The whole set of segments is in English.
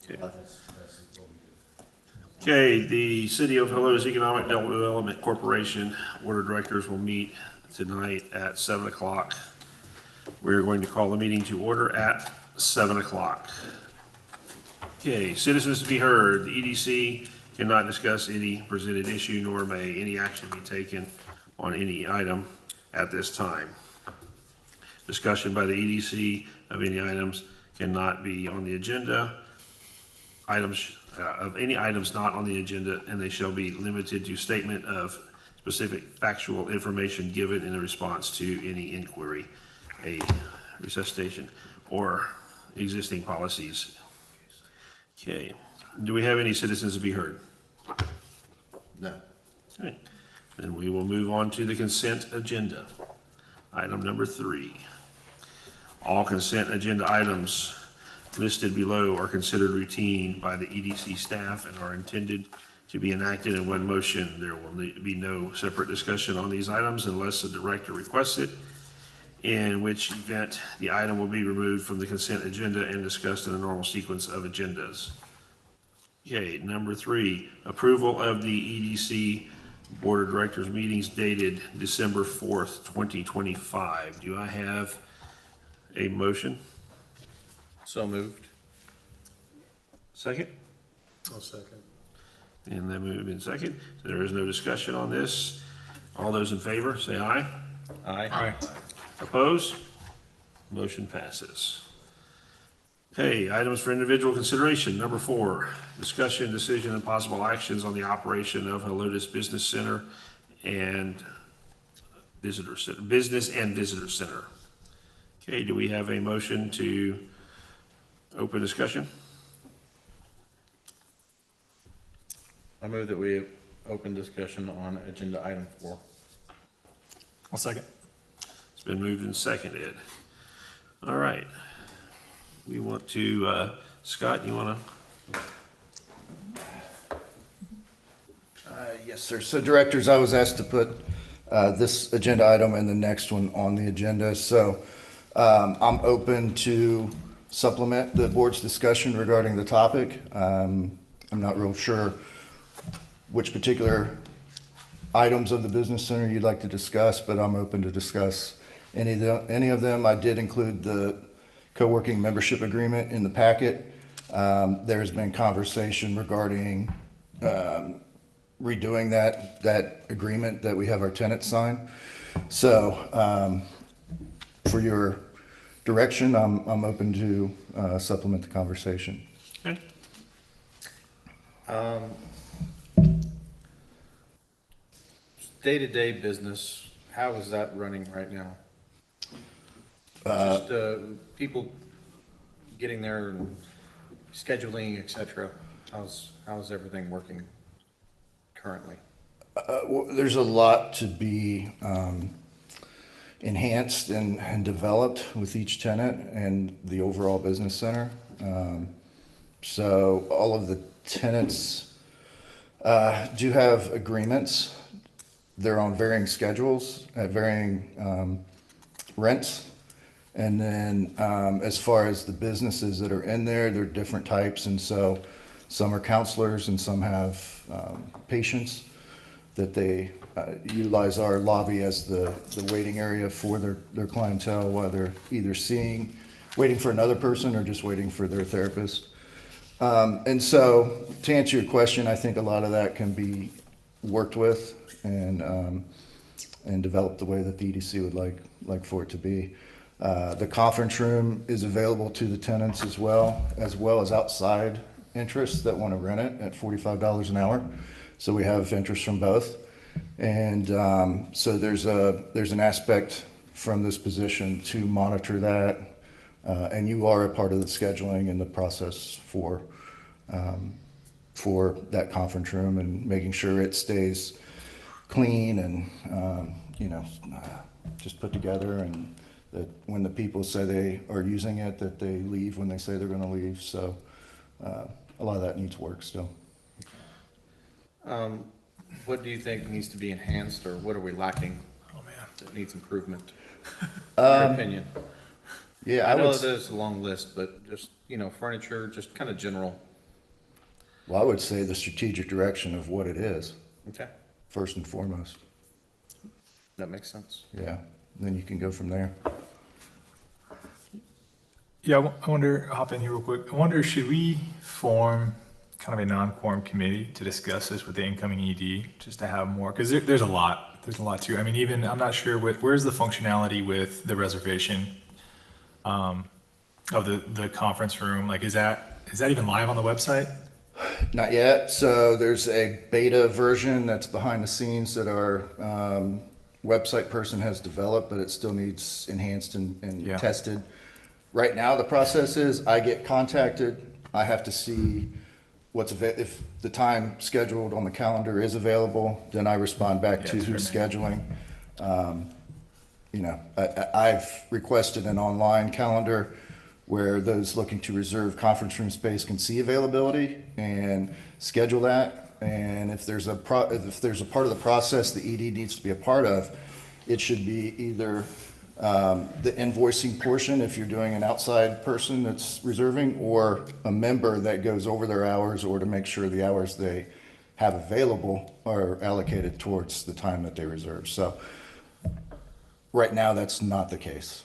Okay. That's what we do. Okay, the City of Helotes Economic Development Corporation Board of Directors will meet tonight at 7 o'clock. We're going to call the meeting to order at 7 o'clock. Okay, citizens to be heard. The EDC cannot discuss any presented issue, nor may any action be taken on any item at this time. Discussion by the EDC of any items cannot be on the agenda. Of any items not on the agenda, and they shall be limited to statement of specific factual information given in response to any inquiry, a resuscitation, or existing policies. Okay, do we have any citizens to be heard? No. Okay, then we will move on to the consent agenda. Item number 3. All consent agenda items listed below are considered routine by the EDC staff and are intended to be enacted in one motion. There will be no separate discussion on these items unless the director requests it, in which event the item will be removed from the consent agenda and discussed in the normal sequence of agendas. Okay, number 3, approval of the EDC Board of Directors meetings dated December 4th, 2025. Do I have a motion? So moved. Second? I'll second. And then moved in second. So there is no discussion on this. All those in favor, say aye. Aye. Opposed? Motion passes. Okay, items for individual consideration. Number 4, discussion, decision, and possible actions on the operation of Helotes Business Center and Visitor Center, Business and Visitor Center. Okay, do we have a motion to open discussion? I move that we open discussion on agenda item 4. I'll second. It's been moved and seconded. All right. We want to, Scott, you want to? Yes, sir. So directors, I was asked to put this agenda item and the next one on the agenda. So I'm open to supplement the board's discussion regarding the topic. I'm not real sure which particular items of the business center you'd like to discuss, but I'm open to discuss any of them. I did include the co-working membership agreement in the packet. There's been conversation regarding redoing that agreement that we have our tenants sign. So for your direction, I'm open to supplement the conversation. Okay. Day-to-day business, how is that running right now? Just people getting there and scheduling, et cetera. How's everything working currently? Well, there's a lot to be enhanced and developed with each tenant and the overall business center. So all of the tenants do have agreements. They're on varying schedules at varying rents. And then as far as the businesses that are in there, they're different types. And so some are counselors and some have patients that they utilize our lobby as the waiting area for their clientele while they're either waiting for another person or just waiting for their therapist. And so to answer your question, I think a lot of that can be worked with and developed the way that the EDC would like for it to be. The conference room is available to the tenants as well as outside interests that want to rent it at $45 an hour. So we have interest from both. And so there's an aspect from this position to monitor that. And you are a part of the scheduling and the process for that conference room and making sure it stays clean and, just put together, and that when the people say they are using it, that they leave when they say they're going to leave. So a lot of that needs work still. What do you think needs to be enhanced, or what are we lacking? Oh, man. That needs improvement? In your opinion. Yeah, I know there's a long list, but just, furniture, just kind of general. Well, I would say the strategic direction of what it is, Okay, first and foremost. that makes sense. Yeah, then you can go from there. Yeah, I wonder, hop in here real quick. I wonder, should we form kind of a non-quorum committee to discuss this with the incoming ED, just to have more, because there's a lot, to, I mean, even, I'm not sure where's the functionality with the reservation of the conference room? Like, is that even live on the website? Not yet. So there's a beta version that's behind the scenes that our website person has developed, but it still needs enhanced and Yeah. tested. Right now, the process is I get contacted. I have to see if the time scheduled on the calendar is available, then I respond back Yeah, to it's who's fair, scheduling. I've requested an online calendar where those looking to reserve conference room space can see availability and schedule that. And if there's a part of the process the ED needs to be a part of, it should be either the invoicing portion if you're doing an outside person that's reserving, or a member that goes over their hours, or to make sure the hours they have available are allocated towards the time that they reserve. So right now, that's not the case.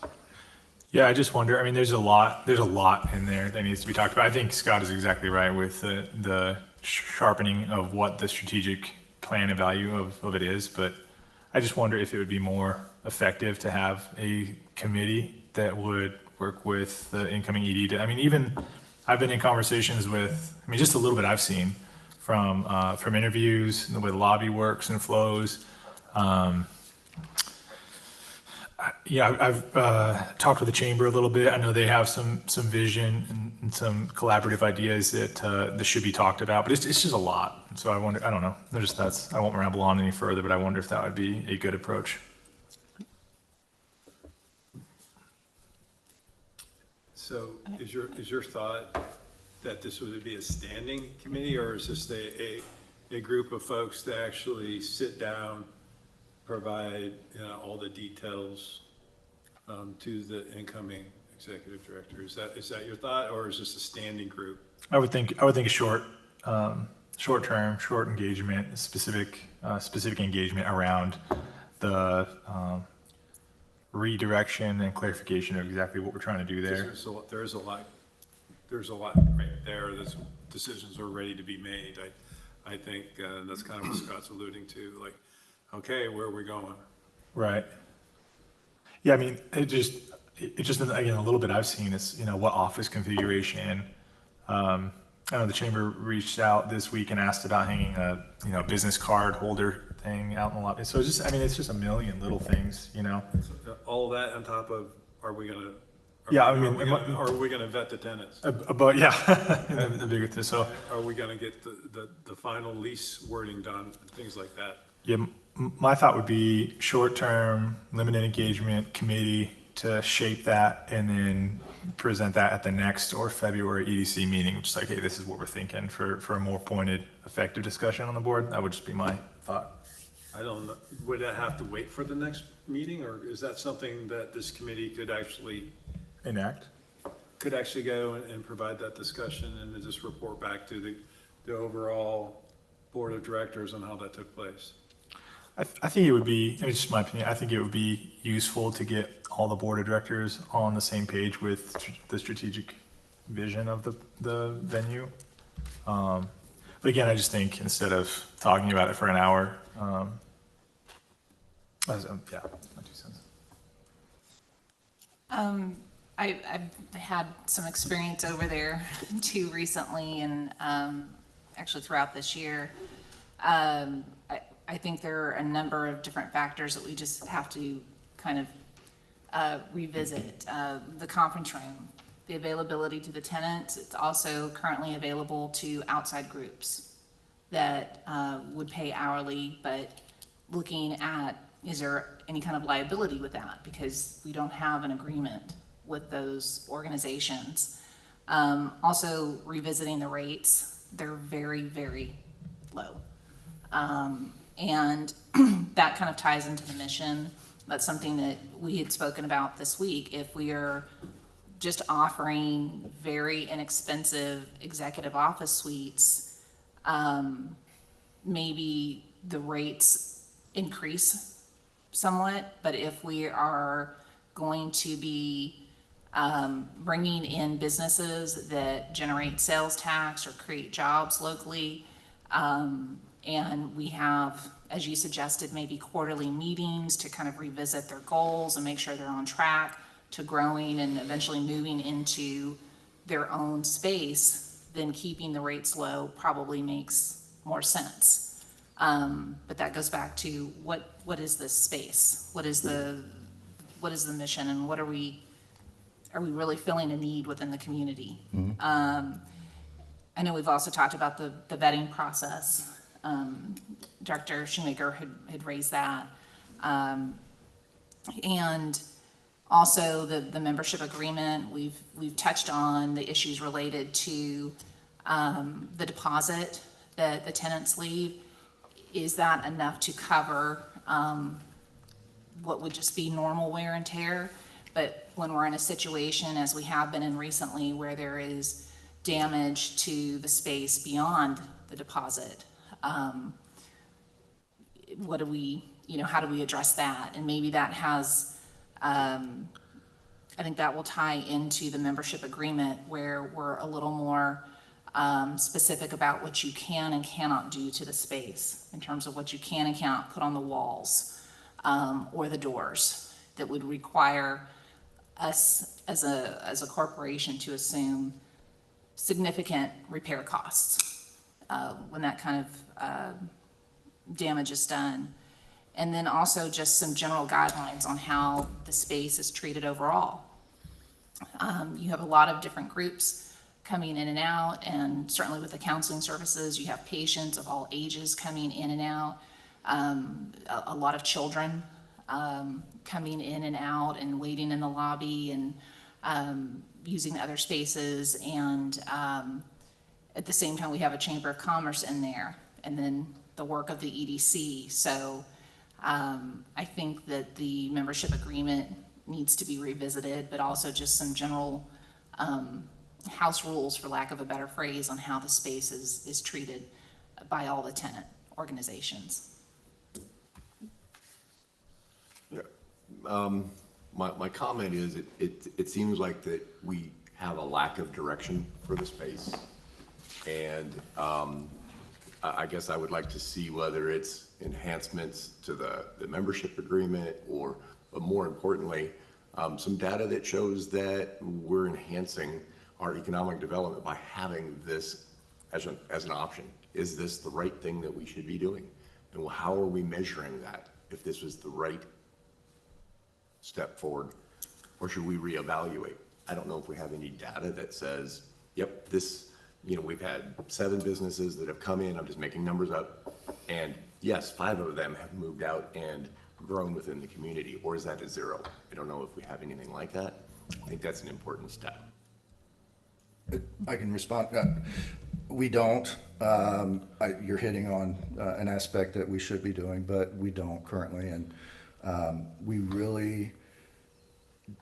Yeah, I just wonder, I mean, there's a lot in there that needs to be talked about. I think Scott is exactly right with the sharpening of what the strategic plan and value of it is, but I just wonder if it would be more effective to have a committee that would work with the incoming ED. I mean, even, I've been in conversations with, I mean, just a little bit I've seen from interviews, the way the lobby works and flows. Yeah, I've talked with the chamber a little bit. I know they have some vision and some collaborative ideas that should be talked about, but it's just a lot. So I wonder, I don't know. I won't ramble on any further, but I wonder if that would be a good approach. So is your thought that this would be a standing committee, or is this a group of folks that actually sit down, provide all the details to the incoming executive director? Is that your thought, or is this a standing group? I would think a short term, short engagement, specific engagement around the redirection and clarification of exactly what we're trying to do there. There's a lot right there. There's decisions are ready to be made. I think that's kind of what Scott's alluding to. Like, okay, where are we going? Right. Yeah, I mean, it just again, a little bit I've seen is, what office configuration. I know the chamber reached out this week and asked about hanging a business card holder thing out in the lobby. So it's just, I mean, it's just a million little things. All that on top of, are we gonna? Yeah, I mean, are we gonna vet the tenants? But yeah, the bigger thing. So Are we gonna get the final lease wording done, things like that? yeah, my thought would be short-term, limited engagement committee to shape that and then present that at the next or February EDC meeting, which is like, hey, this is what we're thinking for a more pointed, effective discussion on the board. That would just be my thought. I don't know, would that have to wait for the next meeting, or is that something that this committee could actually Enact. go and provide that discussion and then just report back to the overall board of directors on how that took place? I think it would be, it's just my opinion, I think it would be useful to get all the board of directors on the same page with the strategic vision of the venue. But again, I just think instead of talking about it for an hour, yeah, my 2 cents. I've had some experience over there too recently, and actually throughout this year. I think there are a number of different factors that we just have to kind of revisit. The conference room, the availability to the tenants. It's also currently available to outside groups that would pay hourly, but looking at, is there any kind of liability with that? Because we don't have an agreement with those organizations. Also revisiting the rates, they're very, very low. And that kind of ties into the mission. That's something that we had spoken about this week. If we are just offering very inexpensive executive office suites maybe the rates increase somewhat, but if we are going to be bringing in businesses that generate sales tax or create jobs locally, and we have, as you suggested, maybe quarterly meetings to kind of revisit their goals and make sure they're on track to growing and eventually moving into their own space, then keeping the rates low probably makes more sense. But that goes back to what is this space? What is the mission, and what are we really filling a need within the community? I know we've also talked about the vetting process. Director Shoemaker had raised that. And also the membership agreement, we've touched on the issues related to the deposit that the tenants leave. Is that enough to cover what would just be normal wear and tear? But when we're in a situation, as we have been in recently, where there is damage to the space beyond the deposit, what do we, how do we address that? And maybe that has, I think that will tie into the membership agreement, where we're a little more specific about what you can and cannot do to the space, in terms of what you can and cannot put on the walls or the doors, that would require us as a corporation to assume significant repair costs when that kind of damage is done. And then also just some general guidelines on how the space is treated overall. You have a lot of different groups coming in and out, and certainly with the counseling services, you have patients of all ages coming in and out, a lot of children coming in and out and waiting in the lobby and using other spaces. And at the same time, we have a Chamber of Commerce in there, and then the work of the EDC. So I think that the membership agreement needs to be revisited, but also just some general house rules, for lack of a better phrase, on how the space is treated by all the tenant organizations. Yeah. My comment is it seems like that we have a lack of direction for the space. And I guess I would like to see whether it's enhancements to the membership agreement, or, but more importantly, some data that shows that we're enhancing our economic development by having this as an option. Is this the right thing that we should be doing? And how are we measuring that, if this was the right step forward, or should we reevaluate? I don't know if we have any data that says, yep, this, we've had 7 businesses that have come in, I'm just making numbers up, and yes, 5 of them have moved out and grown within the community, or is that a 0? I don't know if we have anything like that. I think that's an important step. I can respond. We don't. You're hitting on an aspect that we should be doing, but we don't currently. And we really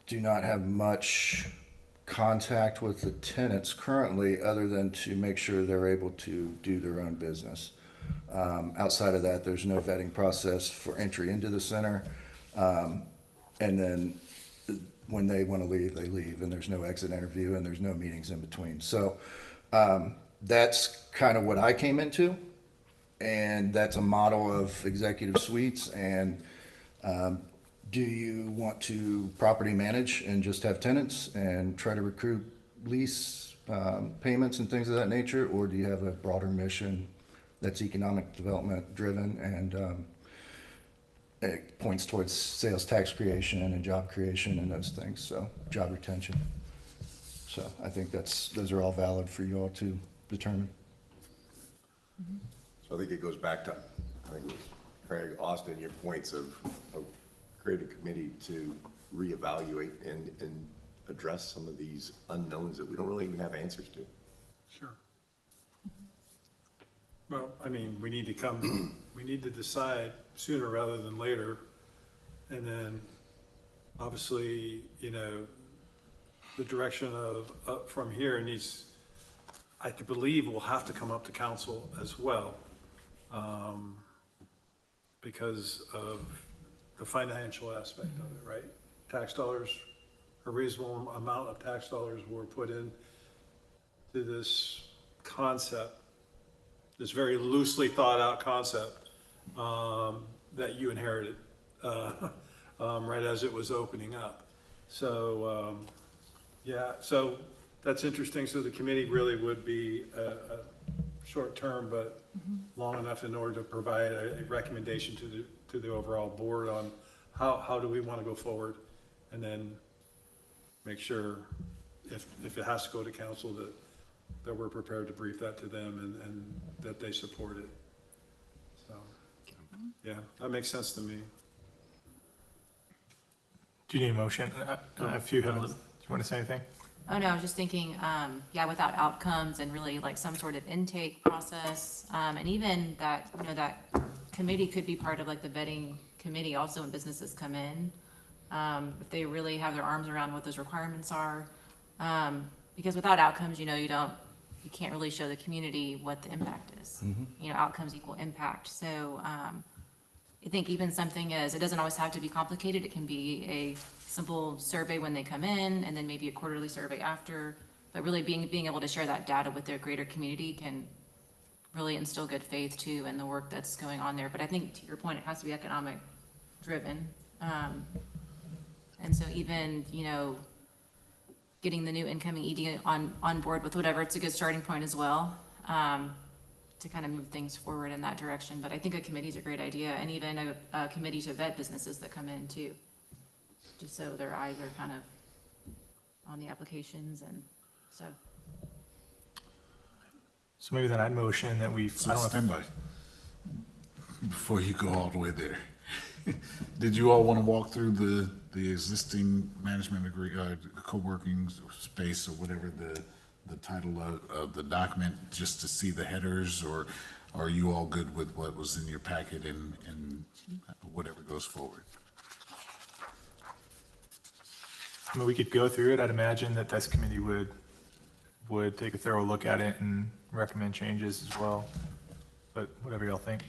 do not have much contact with the tenants currently, other than to make sure they're able to do their own business. Outside of that, there's no vetting process for entry into the center. And then when they want to leave, they leave, and there's no exit interview, and there's no meetings in between. So that's kind of what I came into, and that's a model of executive suites. And do you want to property manage and just have tenants and try to recruit lease payments and things of that nature, or do you have a broader mission that's economic development driven, and it points towards sales tax creation and job creation and those things, so job retention. So I think those are all valid for you all to determine. So I think it goes back to, I think it was Craig, Austin, your points of create a committee to reevaluate and address some of these unknowns that we don't really even have answers to. Sure. Well, I mean, we need to decide sooner rather than later. And then, obviously, the direction of up from here needs, I believe will have to come up to council as well, because of the financial aspect of it, right? Tax dollars, a reasonable amount of tax dollars were put in to this concept, this very loosely thought out concept, that you inherited, right as it was opening up. So, yeah, so that's interesting. So the committee really would be a short term, but long enough in order to provide a recommendation to the overall board on how do we want to go forward, and then make sure if it has to go to council that we're prepared to brief that to them and that they support it. So, yeah, that makes sense to me. Do you need a motion? If you have, do you want to say anything? Oh, no, I was just thinking, yeah, without outcomes and really like some sort of intake process, and even that, you know, that committee could be part of like the vetting committee also when businesses come in. If they really have their arms around what those requirements are. Because without outcomes, you know, you can't really show the community what the impact is. You know, outcomes equal impact. So, I think even something as, it doesn't always have to be complicated. It can be a simple survey when they come in and then maybe a quarterly survey after. But really being able to share that data with their greater community can really instill good faith too in the work that's going on there. But I think to your point, it has to be economic driven. And so even, you know, getting the new incoming ED on board with whatever, it's a good starting point as well. To kind of move things forward in that direction. But I think a committee is a great idea, and even a committee to vet businesses that come in too, just so their eyes are kind of on the applications, and so. So maybe then I'd motion that we, I don't know if Stand by. Before you go all the way there. Did you all want to walk through the existing management co-working space or whatever the title of the document, just to see the headers, or are you all good with what was in your packet and whatever goes forward? I mean, we could go through it. I'd imagine that this committee would take a thorough look at it and recommend changes as well. But whatever y'all think.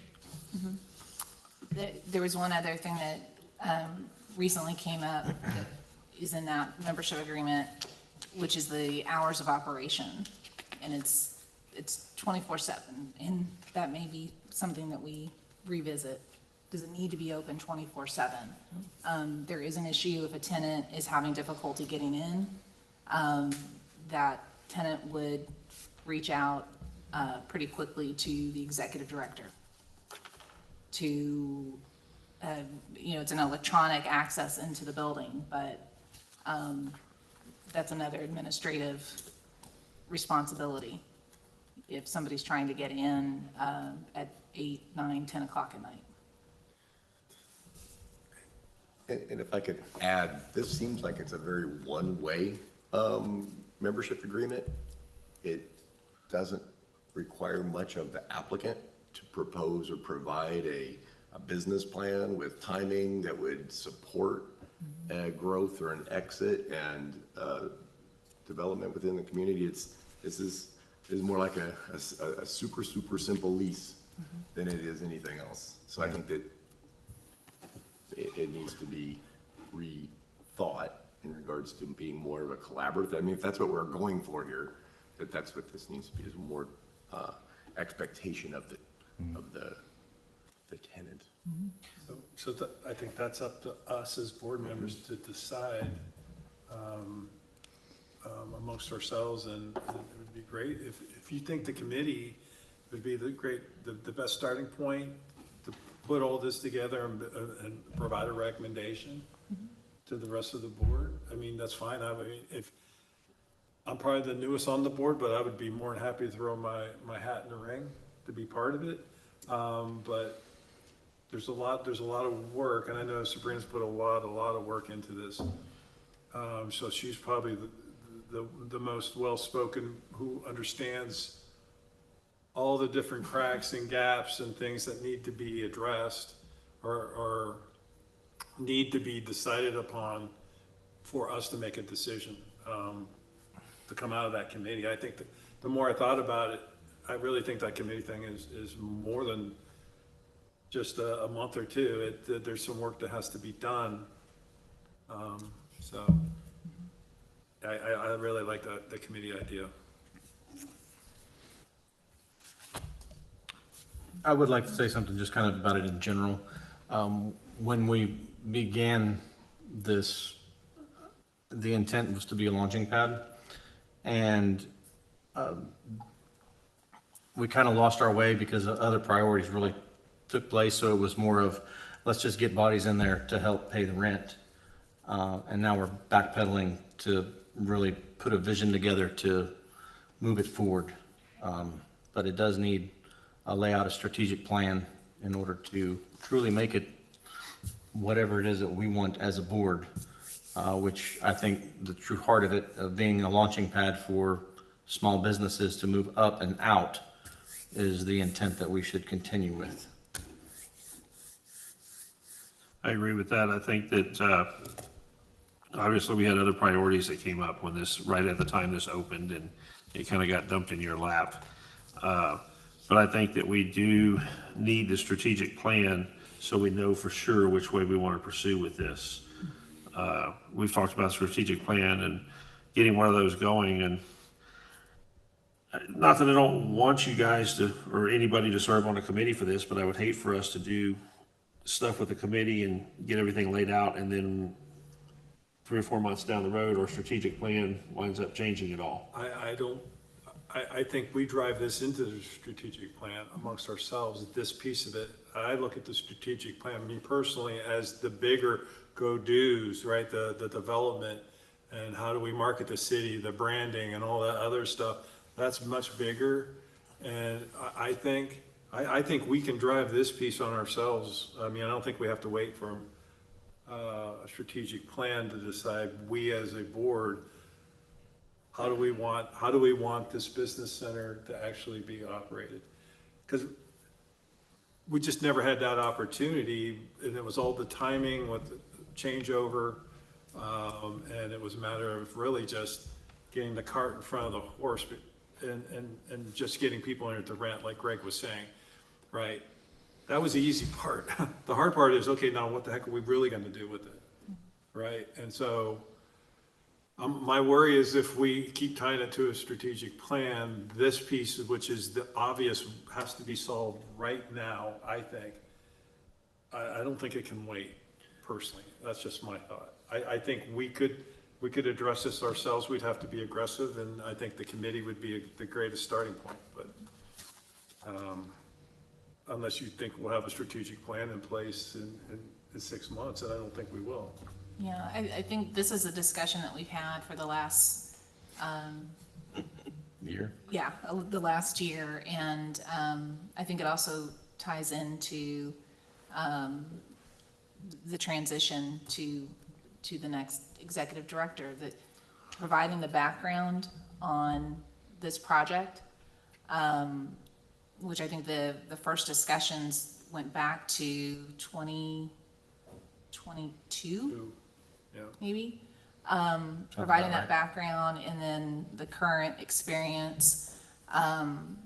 There was one other thing that recently came up that is in that membership agreement, which is the hours of operation. And it's 24/7, and that may be something that we revisit. Does it need to be open 24/7? There is an issue if a tenant is having difficulty getting in, that tenant would reach out pretty quickly to the executive director to, you know, it's an electronic access into the building, but that's another administrative responsibility if somebody's trying to get in at 8, 9, 10 o'clock at night. And if I could add, this seems like it's a very one-way membership agreement. It doesn't require much of the applicant to propose or provide a business plan with timing that would support growth or an exit and development within the community. This is more like a super simple lease than it is anything else. So I think that it needs to be rethought in regards to being more of a collaborative. I mean, if that's what we're going for here, that's what this needs to be, is more expectation of the tenant. I think that's up to us as board members to decide amongst ourselves, and it would be great if you think the committee would be the best starting point to put all this together and provide a recommendation to the rest of the board. I mean, that's fine. I mean, if I'm probably the newest on the board, but I would be more than happy to throw my hat in the ring to be part of it. But there's a lot of work, and I know Sabrina's put a lot of work into this. So she's probably the most well-spoken, who understands all the different cracks and gaps and things that need to be addressed or need to be decided upon for us to make a decision to come out of that committee. I think the more I thought about it, I really think that committee thing is more than just a month or two. There's some work that has to be done. So I really like the committee idea. I would like to say something just kind of about it in general. When we began this, the intent was to be a launching pad, and we kind of lost our way because other priorities really took place, so it was more of, let's just get bodies in there to help pay the rent. And now we're backpedaling to really put a vision together to move it forward. But it does need a layout, a strategic plan in order to truly make it whatever it is that we want as a board, which I think the true heart of it, of being a launching pad for small businesses to move up and out, is the intent that we should continue with. I agree with that. I think that, obviously we had other priorities that came up when this, right at the time this opened, and it kind of got dumped in your lap. But I think that we do need the strategic plan so we know for sure which way we want to pursue with this. We've talked about strategic plan and getting one of those going, and not that I don't want you guys to, or anybody to serve on a committee for this, but I would hate for us to do stuff with the committee and get everything laid out, and then 3 or 4 months down the road, our strategic plan winds up changing it all. I think we drive this into the strategic plan amongst ourselves, this piece of it. I look at the strategic plan, me personally, as the bigger go-dos, right? The development and how do we market the city, the branding and all that other stuff. That's much bigger. And I think we can drive this piece on ourselves. I mean, I don't think we have to wait for a strategic plan to decide, we as a board, how do we want this business center to actually be operated? Because we just never had that opportunity, and it was all the timing with the changeover, and it was a matter of really just getting the cart in front of the horse, and just getting people in to rent, like Greg was saying, right? That was the easy part. The hard part is, okay, now what the heck are we really going to do with it, right? And so my worry is if we keep tying it to a strategic plan, this piece, which is the obvious, has to be solved right now, I think. I don't think it can wait, personally. That's just my thought. I think we could address this ourselves. We'd have to be aggressive, and I think the committee would be the greatest starting point. But unless you think we'll have a strategic plan in place in 6 months, and I don't think we will. Yeah, I think this is a discussion that we've had for the last, Year? yeah, the last year. And I think it also ties into the transition to the next executive director, that providing the background on this project, which I think the first discussions went back to 2022. Yeah. Maybe, providing that background, and then the current experience, and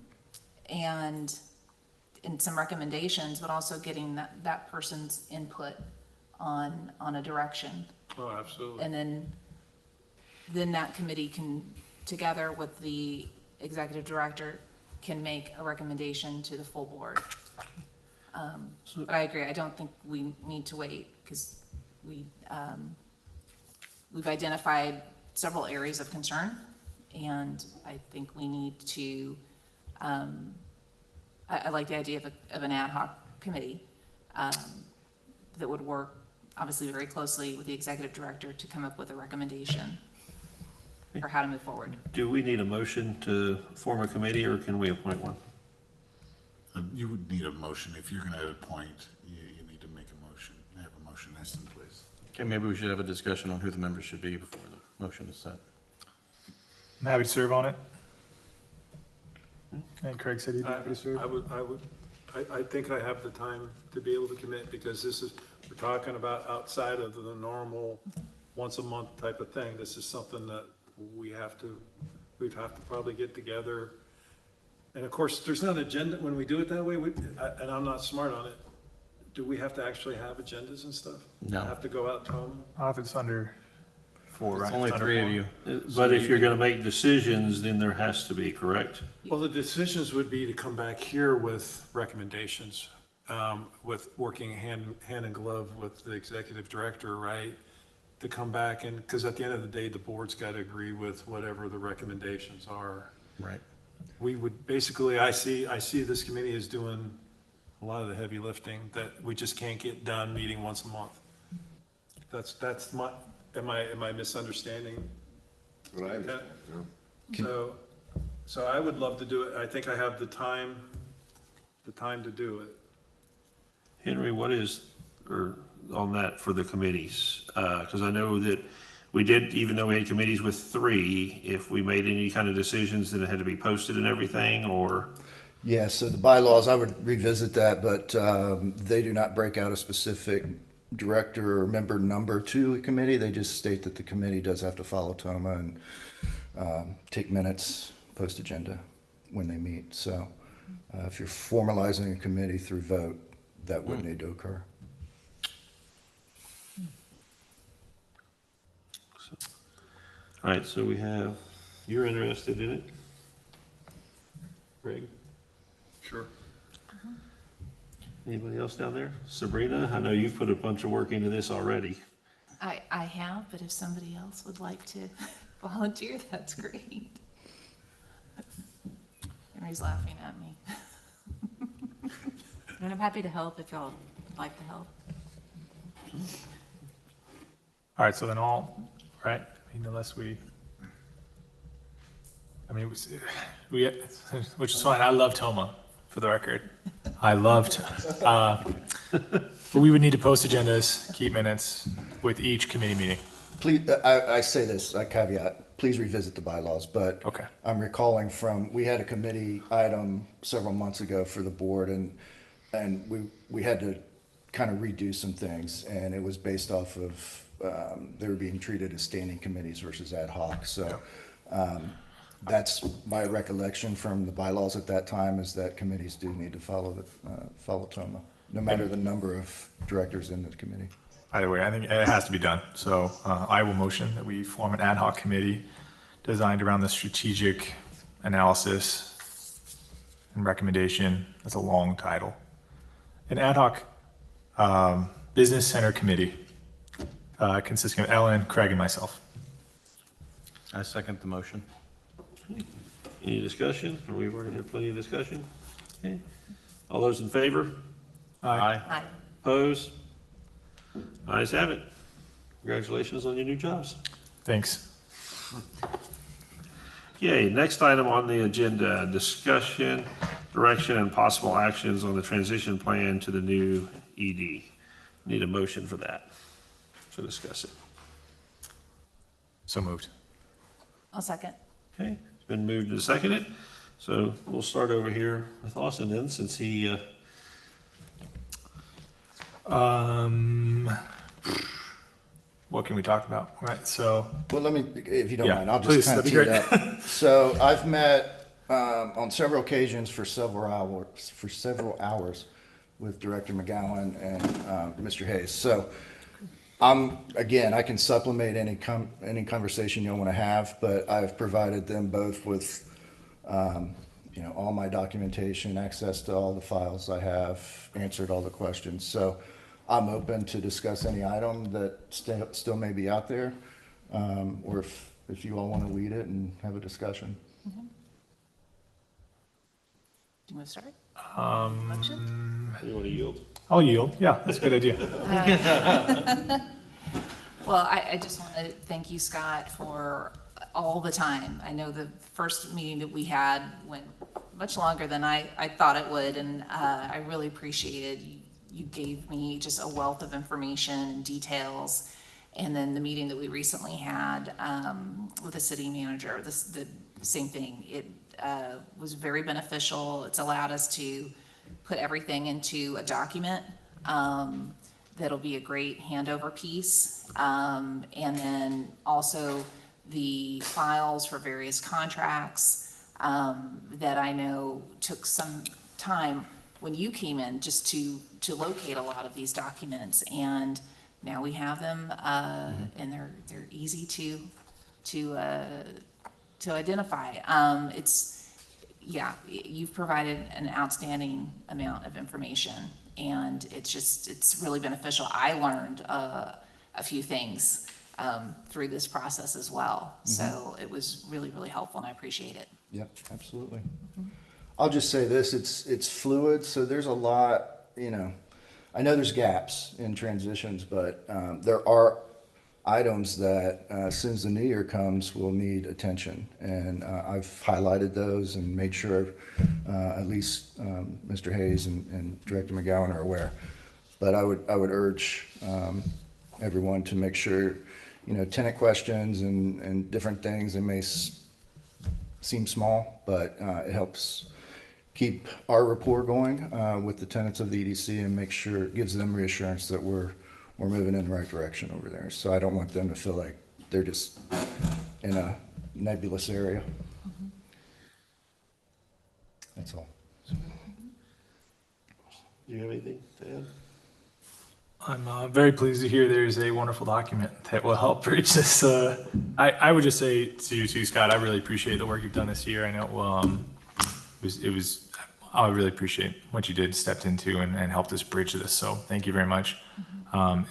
some recommendations, but also getting that person's input on a direction. Oh, absolutely. And then that committee can, together with the executive director, can make a recommendation to the full board. But I agree, I don't think we need to wait, because we've identified several areas of concern, and I think we need to, I like the idea of an ad hoc committee that would work obviously very closely with the executive director to come up with a recommendation for how to move forward. Do we need a motion to form a committee, or can we appoint one? You would need a motion. If you're going to appoint, you need to make a motion, have a motion that's in place. Okay, maybe we should have a discussion on who the members should be before the motion is set. I'm happy to serve on it. And Craig said he'd be happy to serve. I think I have the time to be able to commit, because we're talking about outside of the normal once a month type of thing. This is something that we have to we'd have to probably get together. And of course, there's not an agenda, when we do it that way, and I'm not smart on it, do we have to actually have agendas and stuff? No. Have to go out to them? If it's under 4, right? It's only under 3 of 4. you. But if you're gonna make decisions, then there has to be, correct? Well, the decisions would be to come back here with recommendations, with working hand in glove with the executive director, right? To come back and, because at the end of the day, the board's got to agree with whatever the recommendations are. Right. We would, basically, I see this committee is doing a lot of the heavy lifting that we just can't get done meeting once a month. That's my, am I misunderstanding? What I understand, yeah. So I would love to do it. I think I have the time to do it. Henry, what is, or on that for the committees? Because I know that we did, even though we had committees with 3, if we made any kind of decisions, then it had to be posted and everything, or? Yeah, so the bylaws, I would revisit that, but they do not break out a specific director or member number to a committee. They just state that the committee does have to follow TOMA and take minutes, post agenda when they meet. So if you're formalizing a committee through vote, that would need to occur. All right, so we have, you're interested in it? Greg? Sure. Anybody else down there? Sabrina, I know you've put a bunch of work into this already. I have, but if somebody else would like to volunteer, that's great. Henry's laughing at me. And I'm happy to help if y'all would like to help. All right, so then right, I mean, unless we, which is fine, I love Toma, for the record. I loved, but we would need to post agendas, keep minutes with each committee meeting. Please, I say this, I caveat, please revisit the bylaws, but Okay. I'm recalling we had a committee item several months ago for the board, and we had to kind of redo some things, and it was based off of, they were being treated as standing committees versus ad hoc, so that's my recollection from the bylaws at that time, is that committees do need to follow TOMA, no matter the number of directors in the committee. Either way, I think it has to be done. So I will motion that we form an ad hoc committee designed around the strategic analysis and recommendation. That's a long title. An ad hoc business center committee consisting of Ellen, Craig, and myself. I second the motion. Any discussion? Or we've already had plenty of discussion? Okay. All those in favor? Aye. Hi. Opposed? Ayes have it. Congratulations on your new jobs. Thanks. Okay, next item on the agenda, discussion, direction, and possible actions on the transition plan to the new ED. Need a motion for that, to discuss it. So moved. I'll second. Okay, it's been moved and seconded. So we'll start over here with Austin then, since he, What can we talk about? Right, so, Well, let me, if you don't Yeah, mind, I'll please, just kind of that'd tee be it up. So I've met on several occasions for several hours with Director McGowan and Mr. Hayes. So again, I can supplement any conversation you'll want to have, but I've provided them both with all my documentation, access to all the files I have, answered all the questions. So I'm open to discuss any item that still may be out there, or if you all want to lead it and have a discussion. Do you want to start? Motion? you want to yield? I'll yield. Yeah, that's a good idea. Well, I just want to thank you, Scott, for all the time. I know the first meeting that we had went much longer than I thought it would, and I really appreciated you gave me just a wealth of information and details. And then the meeting that we recently had with the city manager, the same thing. It was very beneficial. It's allowed us to put everything into a document. That'll be a great handover piece. And then also the files for various contracts that I know took some time when you came in just to locate a lot of these documents. And now we have them, and they're easy to identify. Yeah, you've provided an outstanding amount of information, and it's really beneficial. I learned a few things through this process as well. So it was really, really helpful, and I appreciate it. Yep, absolutely. I'll just say this, it's fluid, so there's a lot, I know there's gaps in transitions, but there are items that as soon as the new year comes will need attention. And I've highlighted those and made sure at least Mr. Hayes and Director McGowan are aware. But I would urge everyone to make sure, tenant questions and different things, they may seem small, but it helps keep our rapport going with the tenants of the EDC and make sure it gives them reassurance that we're moving in the right direction over there. So I don't want them to feel like they're just in a nebulous area. That's all. Do you have anything to add? I'm very pleased to hear there's a wonderful document that will help bridge this. I would just say to you too, Scott, I really appreciate the work you've done this year. I know I really appreciate what you did, stepped into, and helped us bridge this. So thank you very much. I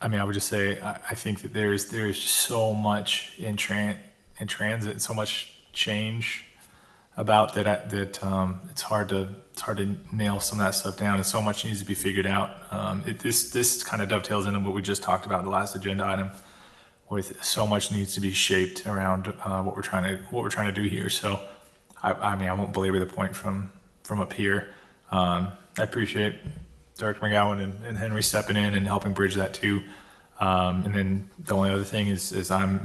would just say I think that there's so much in transit, so much change about that it's hard to nail some of that stuff down, and so much needs to be figured out. This kind of dovetails into what we just talked about in the last agenda item, with so much needs to be shaped around what we're trying to do here. So I won't belabor the point from up here. I appreciate Director McGowan and Henry stepping in and helping bridge that too. And then the only other thing is I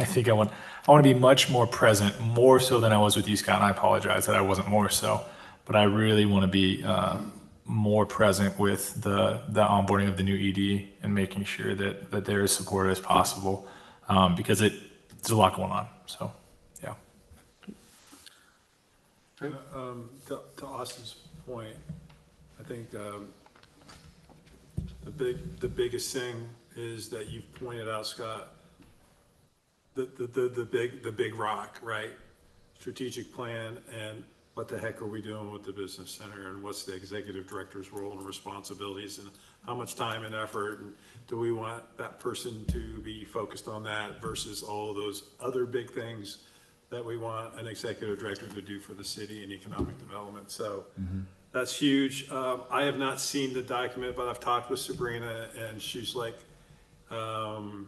think I want to be much more present, more so than I was with you, Scott, and I apologize that I wasn't more so, but I really want to be more present with the onboarding of the new ED and making sure that they're as supportive as possible, because there's a lot going on. So, yeah. To Austin's point, I think the biggest thing is that you've pointed out, Scott, the big rock, right? Strategic plan, and what the heck are we doing with the business center, and what's the executive director's role and responsibilities, and how much time and effort, and do we want that person to be focused on that versus all those other big things that we want an executive director to do for the city and economic development. So that's huge. I have not seen the document, but I've talked with Sabrina, and she's like, all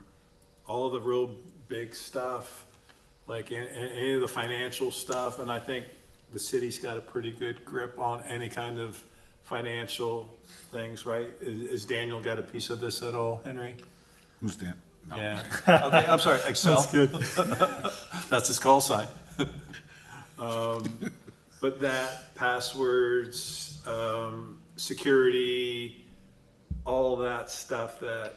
of the real big stuff, like any of the financial stuff, and I think the city's got a pretty good grip on any kind of financial things, right? Is Daniel got a piece of this at all, Henry? Who's that? No. Yeah. Okay, I'm sorry, Excel. That's good. That's his call sign. But that, passwords, security, all that stuff that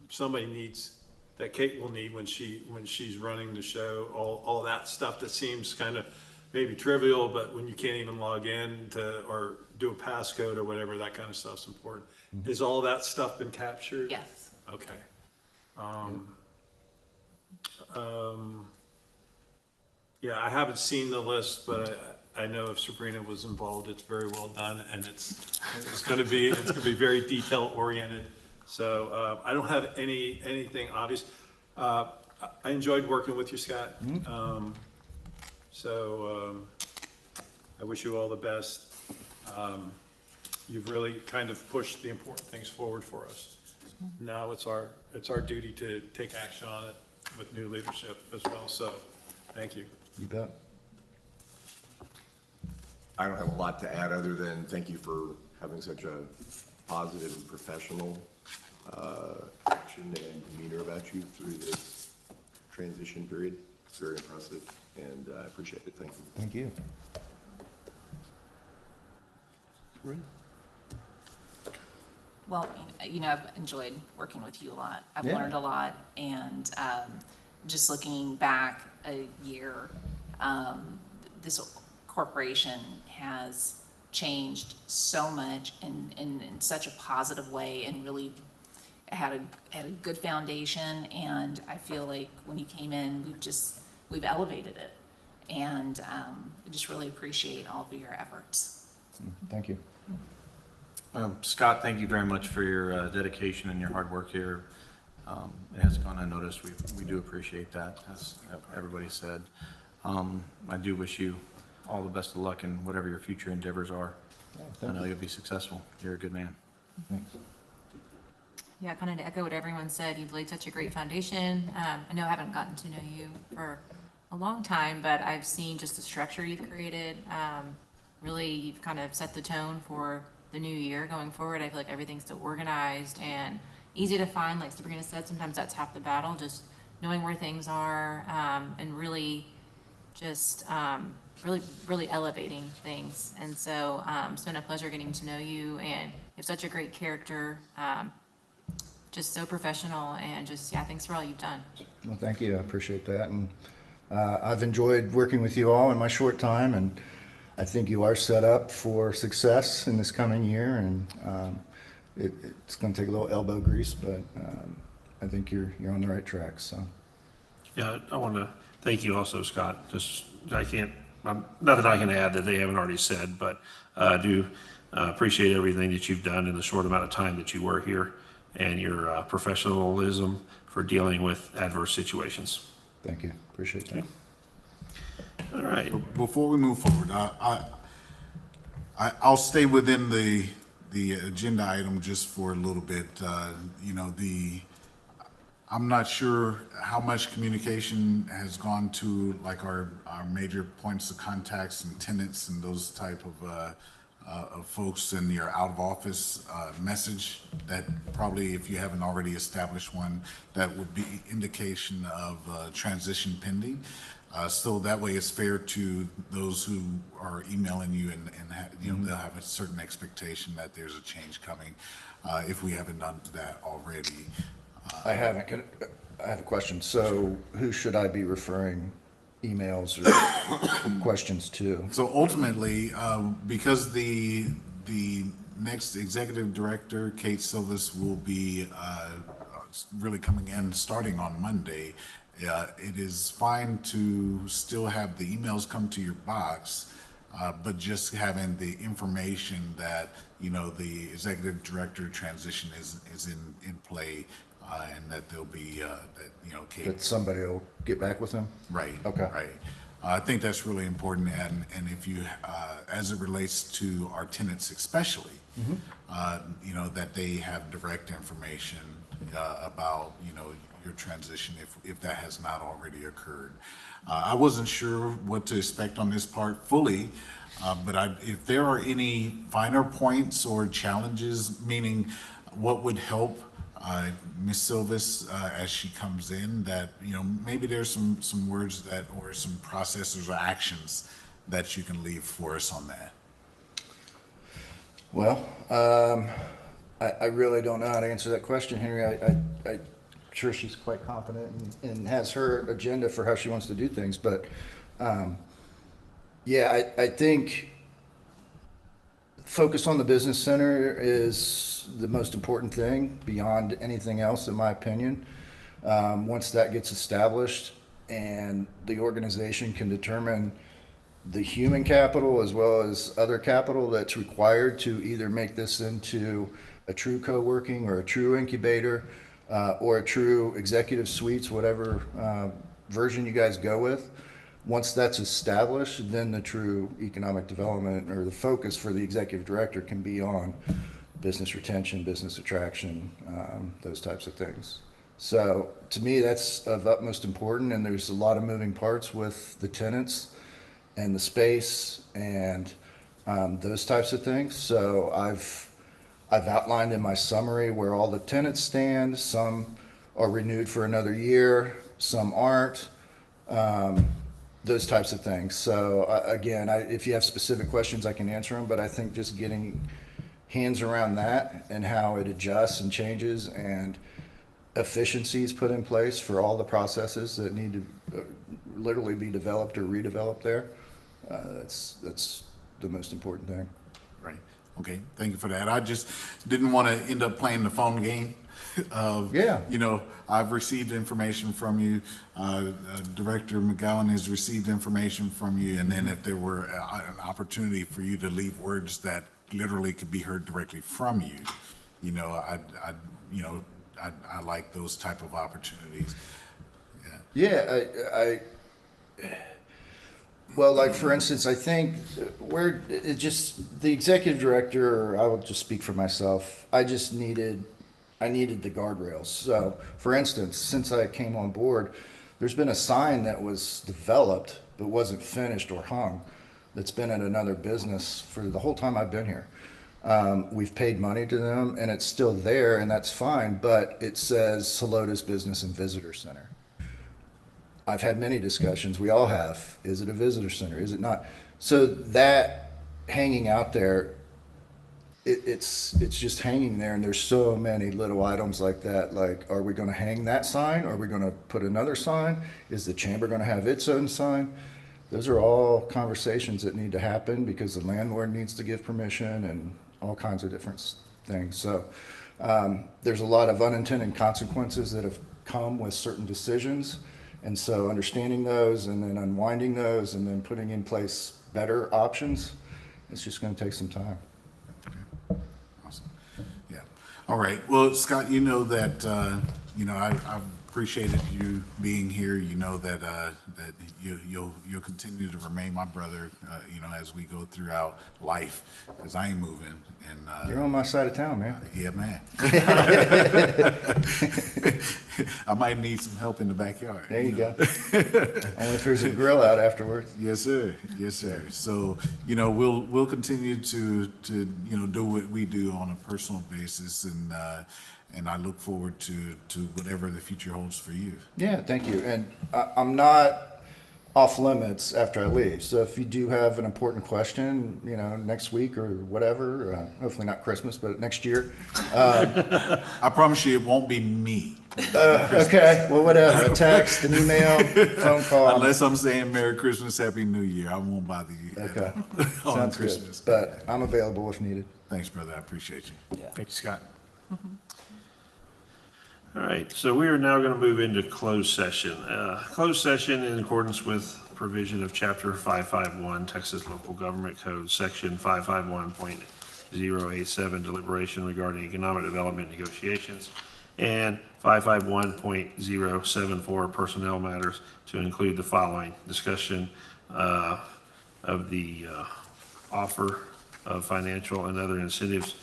somebody needs, that Kate will need when she's running the show, all that stuff that seems kind of maybe trivial, but when you can't even log in to, or do a passcode or whatever, that kind of stuff's important. Is all that stuff been captured? Yes. Okay. Yeah, I haven't seen the list, but I know if Sabrina was involved, it's very well done, and it's gonna be very detail oriented. So, I don't have anything obvious. I enjoyed working with you, Scott. I wish you all the best. You've really kind of pushed the important things forward for us. Now it's our duty to take action on it with new leadership as well. So, thank you. You bet. I don't have a lot to add other than thank you for having such a positive and professional action and demeanor about you through this transition period. It's very impressive, and I appreciate it. Thank you. Thank you. Well, I've enjoyed working with you a lot. I've Yeah. learned a lot, and just looking back a year, this corporation has changed so much in such a positive way, and really had a good foundation. And I feel like when you came in, we've elevated it, and I just really appreciate all of your efforts. Thank you. Scott, thank you very much for your dedication and your hard work here. It has gone unnoticed. We do appreciate that, as everybody said. I do wish you all the best of luck in whatever your future endeavors are. I know you'll be successful. You're a good man. Thanks. Yeah, kind of to echo what everyone said, you've laid such a great foundation. I know I haven't gotten to know you for a long time, but I've seen just the structure you've created. Really, you've kind of set the tone for the new year going forward. I feel like everything's so organized and easy to find. Like Sabrina said, sometimes that's half the battle, just knowing where things are, and really just really elevating things. And so it's been a pleasure getting to know you, and you have such a great character, just so professional, and just, yeah, thanks for all you've done. Well, thank you. I appreciate that. And I've enjoyed working with you all in my short time, and I think you are set up for success in this coming year. And it's going to take a little elbow grease, but I think you're on the right track. So. Yeah, I want to thank you also, Scott. Nothing I can add that they haven't already said, but I do appreciate everything that you've done in the short amount of time that you were here, and your professionalism for dealing with adverse situations. Thank you. Appreciate that. All right. Before we move forward, I'll stay within the agenda item just for a little bit. I'm not sure how much communication has gone to like our major points of contacts and tenants and those type of folks in your out of office message. That probably, if you haven't already established one, that would be indication of transition pending. So that way it's fair to those who are emailing you, and they'll have a certain expectation that there's a change coming, if we haven't done that already. I haven't. I have a question. So who should I be referring emails or questions to? So ultimately, because the next executive director, Kate Silvas, will be really coming in starting on Monday, it is fine to still have the emails come to your box, but just having the information that the executive director transition is in play, and that there'll be Kate. That somebody will get back with them? Right. Okay. Right. I think that's really important, and if you, as it relates to our tenants especially, that they have direct information about your transition if that has not already occurred. I wasn't sure what to expect on this part fully, but if there are any finer points or challenges, meaning what would help Ms. Silvas as she comes in, that maybe there's some words that, or some processes or actions that you can leave for us on that. Well, I really don't know how to answer that question, Henry. I'm sure she's quite confident and has her agenda for how she wants to do things, but yeah, I think focus on the business center is the most important thing beyond anything else, in my opinion. Once that gets established and the organization can determine the human capital as well as other capital that's required to either make this into a true co-working or a true incubator, or a true executive suites, whatever version you guys go with. Once that's established, then the true economic development or the focus for the executive director can be on business retention, business attraction, those types of things. So to me, that's of utmost importance, and there's a lot of moving parts with the tenants and the space and those types of things. So I've outlined in my summary where all the tenants stand. Some are renewed for another year, some aren't. Those types of things. So again, if you have specific questions, I can answer them, but I think just getting hands around that and how it adjusts and changes and efficiencies put in place for all the processes that need to literally be developed or redeveloped there. That's the most important thing. Right. Okay. Thank you for that. I just didn't want to end up playing the phone game of, Yeah. you know, I've received information from you. Director McGowan has received information from you. And then if there were an opportunity for you to leave words that literally could be heard directly from you, you know, you know, I like those type of opportunities. Yeah, well, like for instance, I think where it just the executive director, or I will just speak for myself. I needed the guardrails. So, for instance, since I came on board, there's been a sign that was developed but wasn't finished or hung. That's been at another business for the whole time I've been here. We've paid money to them, and it's still there, and that's fine. But it says Helotes Business and Visitor Center. I've had many discussions. We all have. Is it a visitor center? Is it not? So that hanging out there, it's just hanging there, and there's so many little items like that. Like, are we going to hang that sign? Are we going to put another sign? Is the chamber going to have its own sign? Those are all conversations that need to happen because the landlord needs to give permission and all kinds of different things. So there's a lot of unintended consequences that have come with certain decisions. And so understanding those and then unwinding those and then putting in place better options, it's just going to take some time. Awesome. Yeah. All right. Well, Scott, you know that, you know, I've appreciated you being here. You know that, that you'll continue to remain my brother, you know, as we go throughout life, because I ain't moving. And, You're on my side of town, man. yeah, man. I might need some help in the backyard. There you go. Only if there's a grill out afterwards. Yes, sir. Yes, sir. So, you know, we'll continue to you know, do what we do on a personal basis, and I look forward to whatever the future holds for you. Yeah, thank you. And I'm not off limits after I leave. So if you do have an important question, you know, next week or whatever, hopefully not Christmas, but next year. I promise you, it won't be me. Okay, well, whatever. A text, an email, phone call. Unless I'm saying Merry Christmas, Happy New Year, I won't bother you. Okay, on sounds Christmas. good. But I'm available if needed. Thanks, brother. I appreciate you. Thank you, Scott. All right, so we are now going to move into closed session. Closed session in accordance with provision of Chapter 551, Texas Local Government Code, Section 551.087, deliberation regarding economic development negotiations, and 551.074, personnel matters, to include the following: discussion of the offer of financial and other incentives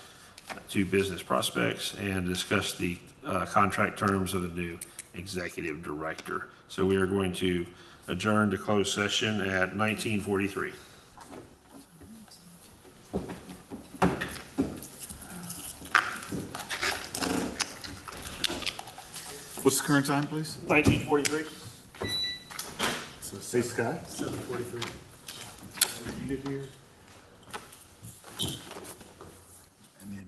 to business prospects, and discuss the contract terms of the new executive director. So we are going to adjourn to closed session at 19:43. What's the current time, please? 19:43? So say Scott. 7:43. You live here? And then.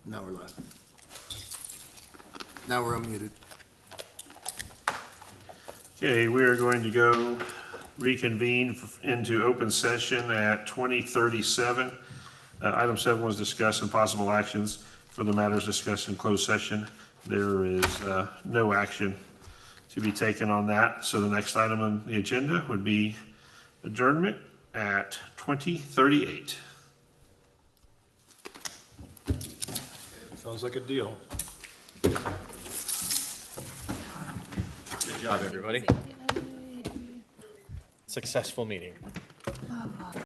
Now we're live. Now we're unmuted. Okay, we are going to go reconvene into open session at 20:37. Item 7 was discuss and possible actions for the matters discussed in closed session. There is no action to be taken on that. So the next item on the agenda would be adjournment at 20:38. Sounds like a deal. Good job, everybody. Successful meeting.